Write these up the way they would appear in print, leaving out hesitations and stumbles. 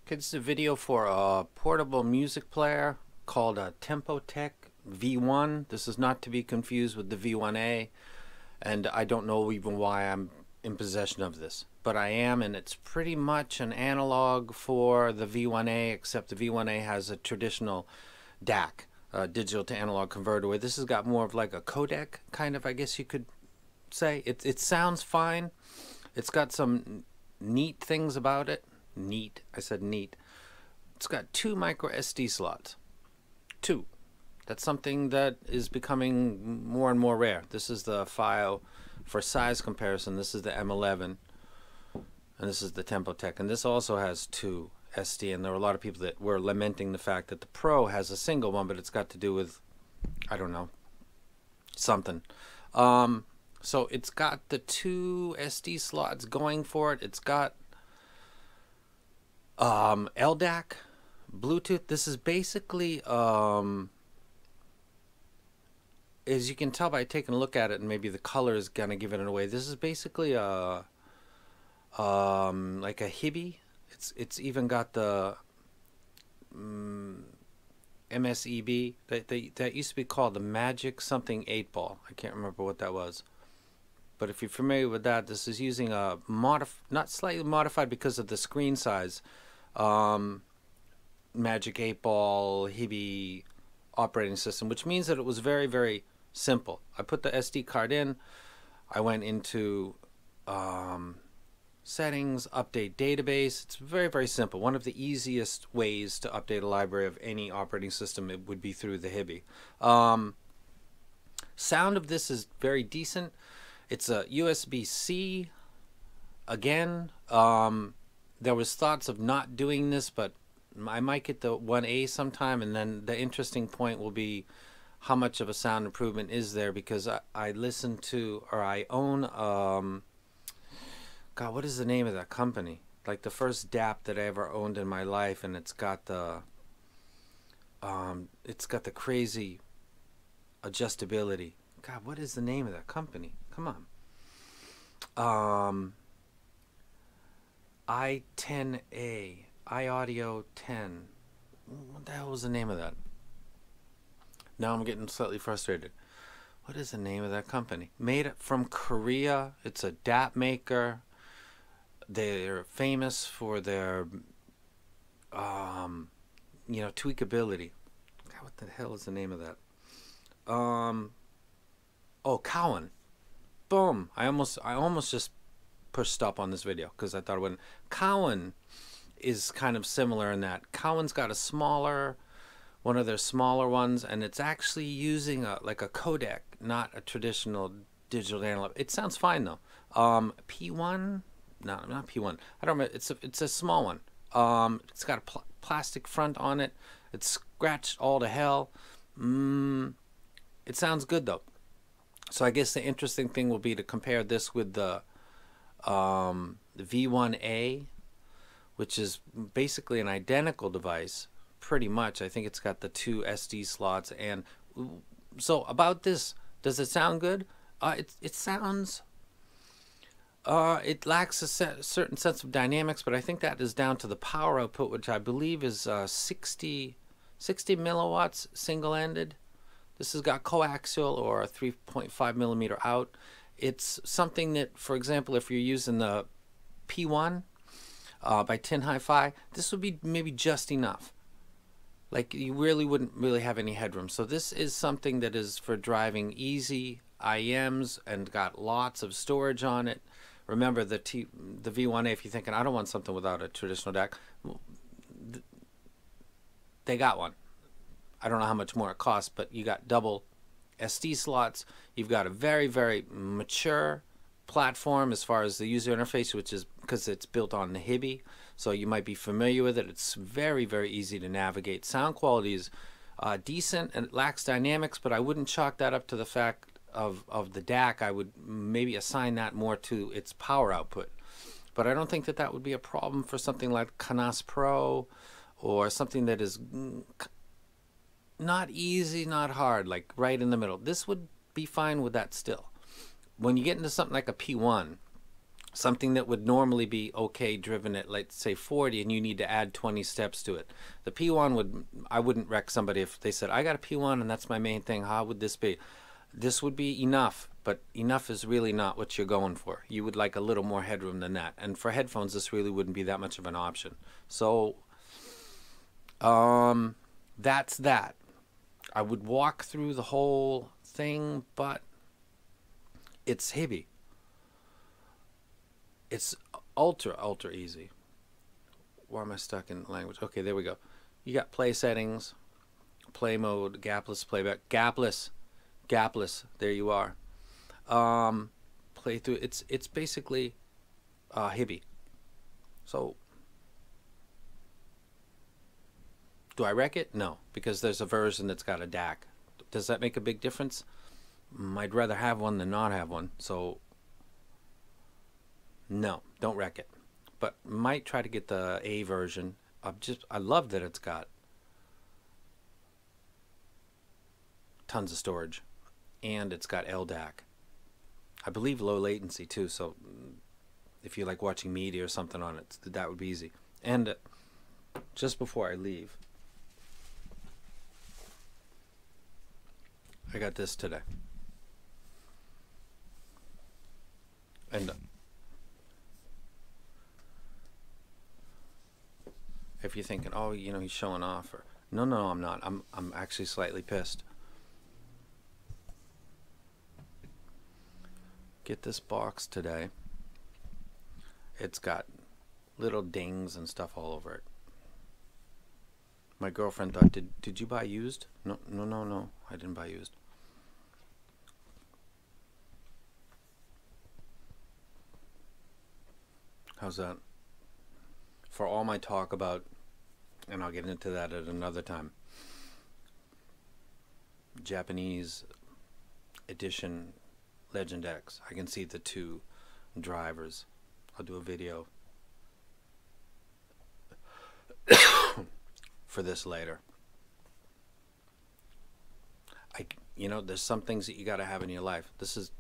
Okay, this is a video for a portable music player called a TempoTech V1. This is not to be confused with the V1A, and I don't know even why I'm in possession of this, but I am, and it's pretty much an analog for the V1A, except the V1A has a traditional DAC, digital to analog converter, where this has got more of like a codec kind of, I guess you could say. It sounds fine. It's got some neat things about it. Neat. I said neat. It's got 2 micro SD slots. 2. That's something that is becoming more and more rare. This is the file for size comparison. This is the M11, and this is the TempoTech. And this also has 2 SD, and there were a lot of people that were lamenting the fact that the Pro has a single one, but it's got to do with, I don't know, something. So it's got the 2 SD slots going for it. It's got LDAC, Bluetooth. This is basically, as you can tell by taking a look at it, and maybe the color is gonna give it away. This is basically a like a Hibi. It's even got the MSEB that used to be called the Magic something 8-ball. I can't remember what that was. But if you're familiar with that, this is using a not slightly modified because of the screen size, Magic 8-ball Hibi operating system, which means that it was very, very simple. I put the SD card in, I went into settings, update database. It's very, very simple. One of the easiest ways to update a library of any operating system, it would be through the Hibi. Sound of this is very decent. It's a USB-C. Again, there was thoughts of not doing this, but I might get the 1A sometime, and then the interesting point will be how much of a sound improvement is there, because I listen to, or I own, God, what is the name of that company? Like the first DAP that I ever owned in my life, and it's got the crazy adjustability. God, what is the name of that company? Come on. I10A, iAudio 10. What the hell was the name of that? Now I'm getting slightly frustrated. What is the name of that company? Made it from Korea. It's a DAP maker. They're famous for their, tweakability. God, what the hell is the name of that? Oh, Cowan. Boom! I almost just pushed stop on this video because I thought it wouldn't. Cowan is kind of similar in that Cowan's got one of their smaller ones, and it's actually using like a codec, not a traditional digital analog. It sounds fine though. P1? No, not P1. I don't remember. It's a small one. It's got a plastic front on it. It's scratched all to hell. It sounds good though. So I guess the interesting thing will be to compare this with the V1A, which is basically an identical device, pretty much. I think it's got the 2 SD slots. And so about this, does it sound good? It sounds, it lacks a certain sense of dynamics, but I think that is down to the power output, which I believe is 60 milliwatts single-ended. This has got coaxial or a 3.5 millimeter out. It's something that, for example, if you're using the P1 by Tin Hi-Fi, this would be maybe just enough. Like, you really wouldn't really have any headroom. So this is something that is for driving easy IEMs and got lots of storage on it. Remember the V1A, if you're thinking, I don't want something without a traditional DAC, they got one. I don't know how much more it costs, but you got double SD slots. You've got a very, very mature platform as far as the user interface, which is because it's built on the Hibi, so you might be familiar with it. It's very, very easy to navigate. Sound quality is decent, and it lacks dynamics, but I wouldn't chalk that up to the fact of the DAC. I would maybe assign that more to its power output. But I don't think that that would be a problem for something like Canas Pro, or something that is not easy, not hard, like right in the middle. This would be fine with that still. When you get into something like a P1, Something that would normally be okay driven at, let's say, 40, and you need to add 20 steps to it. The P1 I wouldn't wreck somebody if they said, I got a P1 and that's my main thing. How would this be? This would be enough, but enough is really not what you're going for. You would like a little more headroom than that. And for headphones, this really wouldn't be that much of an option. So, that's that. I would walk through the whole thing, but it's heavy. It's ultra easy. Why am I stuck in language? Okay, there we go. You got play settings, play mode, gapless playback, gapless. There you are. Play through. It's basically Hibby. So do I wreck it? No, because there's a version that's got a DAC. Does that make a big difference? I'd rather have one than not have one. So no, don't wreck it. But might try to get the A version. I love that it's got tons of storage, and it's got LDAC. I believe low latency too. So if you like watching media or something on it, that would be easy. And just before I leave, I got this today. And if you're thinking, oh, you know, he's showing off, or no, I'm not. I'm actually slightly pissed. Get this box today. It's got little dings and stuff all over it. My girlfriend thought, did you buy used? No, I didn't buy used. How's that? For all my talk about, and I'll get into that at another time, Japanese edition Legend X. I can see the two drivers. I'll do a video for this later. You know, there's some things that you got to have in your life. This is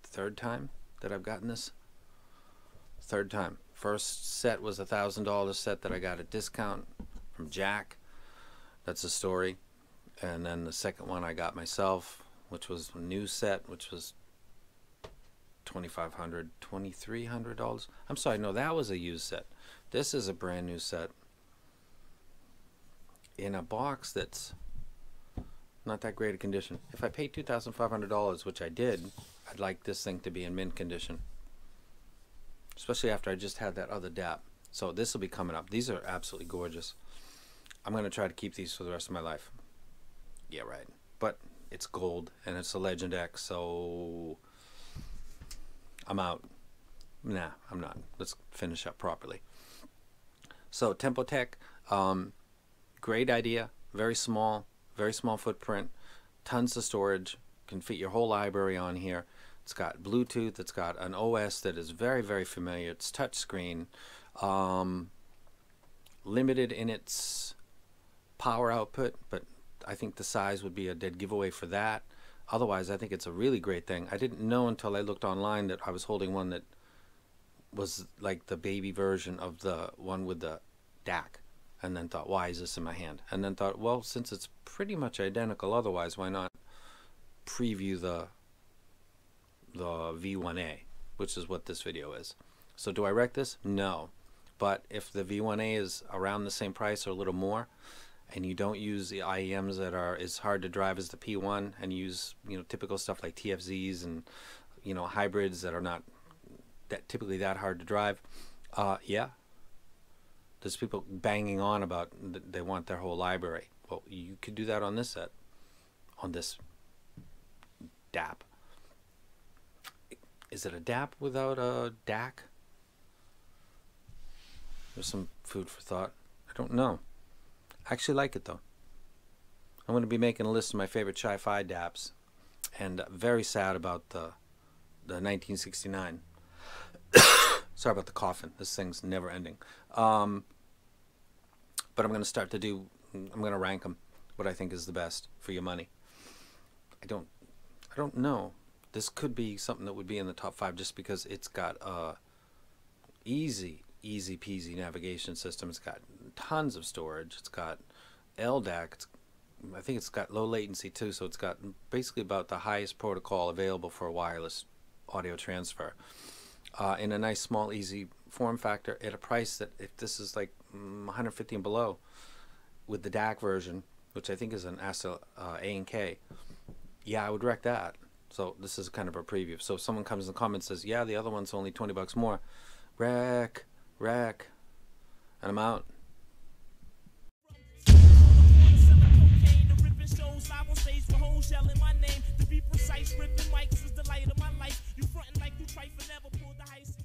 the third time that I've gotten this. Third time. First set was $1,000 set that I got at discount from Jack. That's a story. And then the second one I got myself, which was a new set, which was $2,500, $2,300. I'm sorry, no, that was a used set. This is a brand new set in a box that's not that great a condition. If I paid $2,500, which I did, I'd like this thing to be in mint condition, especially after I just had that other DAP. So this will be coming up. These are absolutely gorgeous. I'm going to try to keep these for the rest of my life. Yeah, right. But it's gold, and it's a Legend X, so I'm out. Nah, I'm not. Let's finish up properly. So TempoTech, great idea. Very small footprint, tons of storage. Can fit your whole library on here. It's got Bluetooth. It's got an OS that is very familiar. It's touchscreen. Limited in its power output, but I think the size would be a dead giveaway for that. Otherwise, I think it's a really great thing. I didn't know until I looked online that I was holding one that was like the baby version of the one with the DAC, and then thought, why is this in my hand? And then thought, well, since it's pretty much identical otherwise, why not preview the V1A, which is what this video is. So do I wreck this? No. But if the V1A is around the same price or a little more, and you don't use the IEMs that are as hard to drive as the P1, and use, you know, typical stuff like TFZs and, you know, hybrids that are not that typically that hard to drive, yeah, there's people banging on about they want their whole library. Well, you could do that on this set, on this DAP. Is it a DAP without a DAC? There's some food for thought. I don't know. I actually like it though. I'm going to be making a list of my favorite Chifi DAPs, and very sad about the 1969. Sorry about the coughing. This thing's never ending. But I'm going to start to do. I'm going to rank them. What I think is the best for your money. I don't know. This could be something that would be in the top 5 just because it's got easy peasy navigation system. It's got tons of storage. It's got LDAC. I think it's got low latency too, so it's got basically about the highest protocol available for a wireless audio transfer, in a nice small easy form factor at a price that, if this is like 150 and below with the DAC version, which I think is an ASA A and K, yeah, I would wreck that. So this is kind of a preview. So if someone comes in the comments and says, yeah, the other one's only 20 bucks more, wreck, and I'm out. Live on stage with hoes yelling my name. To be precise, ripping mics is the light of my life. You frontin' like you trifle, never pulled the heist.